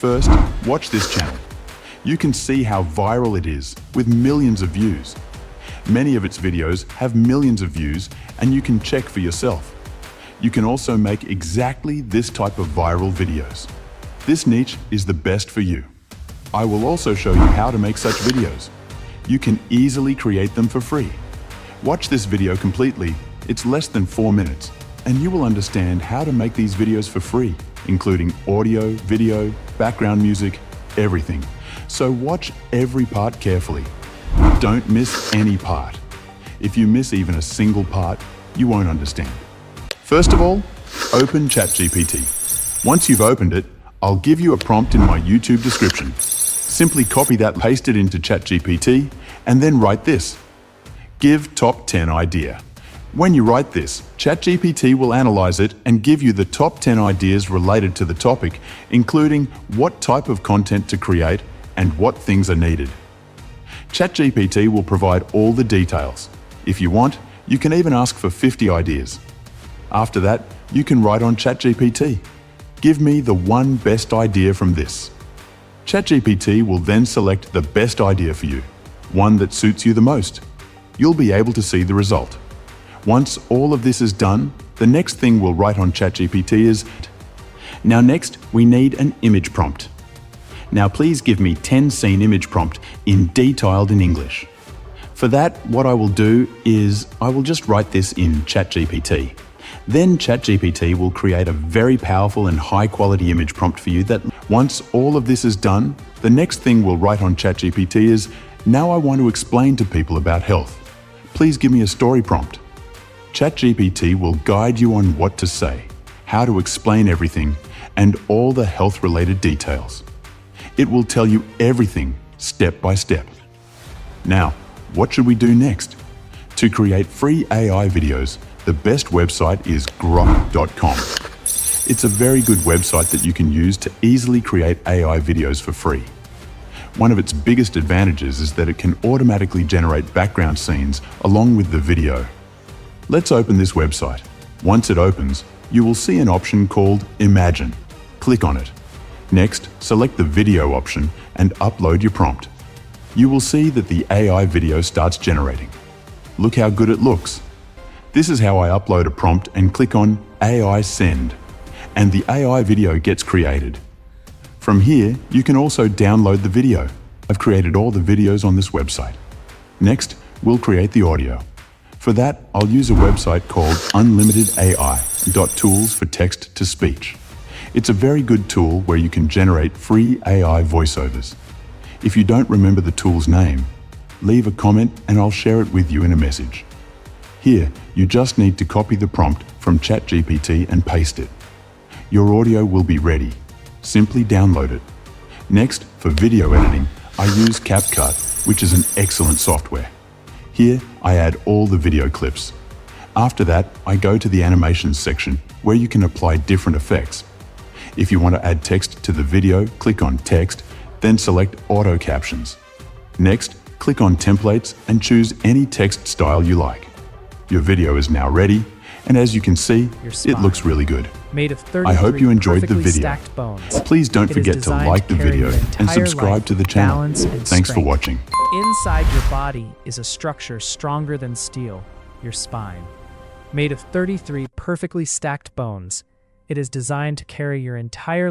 First, watch this channel. You can see how viral it is, with millions of views. Many of its videos have millions of views, and you can check for yourself. You can also make exactly this type of viral videos. This niche is the best for you. I will also show you how to make such videos. You can easily create them for free. Watch this video completely. It's less than 4 minutes, and you will understand how to make these videos for free, including audio, video, background music, everything. So watch every part carefully. Don't miss any part. If you miss even a single part, you won't understand. First of all, open ChatGPT. Once you've opened it, I'll give you a prompt in my YouTube description. Simply copy that, paste it into ChatGPT, and then write this. Give top 10 idea. When you write this, ChatGPT will analyze it and give you the top 10 ideas related to the topic, including what type of content to create and what things are needed. ChatGPT will provide all the details. If you want, you can even ask for 50 ideas. After that, you can write on ChatGPT. Give me the one best idea from this. ChatGPT will then select the best idea for you, one that suits you the most. You'll be able to see the result. Once all of this is done, the next thing we'll write on ChatGPT is, now next we need an image prompt. Now please give me 10 scene image prompt detailed in English. For that, what I will do is I will just write this in ChatGPT. Then ChatGPT will create a very powerful and high quality image prompt for you that once all of this is done, the next thing we'll write on ChatGPT is, now I want to explain to people about health. Please give me a story prompt. ChatGPT will guide you on what to say, how to explain everything, and all the health-related details. It will tell you everything step by step. Now, what should we do next? To create free AI videos, the best website is grok.com. It's a very good website that you can use to easily create AI videos for free. One of its biggest advantages is that it can automatically generate background scenes along with the video. Let's open this website. Once it opens, you will see an option called Imagine. Click on it. Next, select the video option and upload your prompt. You will see that the AI video starts generating. Look how good it looks. This is how I upload a prompt and click on AI Send, and the AI video gets created. From here, you can also download the video. I've created all the videos on this website. Next, we'll create the audio. For that, I'll use a website called unlimitedai.tools for text to speech. It's a very good tool where you can generate free AI voiceovers. If you don't remember the tool's name, leave a comment and I'll share it with you in a message. Here, you just need to copy the prompt from ChatGPT and paste it. Your audio will be ready. Simply download it. Next, for video editing, I use CapCut, which is an excellent software. Here, I add all the video clips. After that, I go to the animations section, where you can apply different effects. If you want to add text to the video, click on Text, then select Auto Captions. Next, click on Templates and choose any text style you like. Your video is now ready, and as you can see, it looks really good. Made of I hope you enjoyed the video. Stacked bones. Please don't forget to like the video and subscribe to the channel. Thanks for watching. Inside your body is a structure stronger than steel, your spine. Made of 33 perfectly stacked bones, it is designed to carry your entire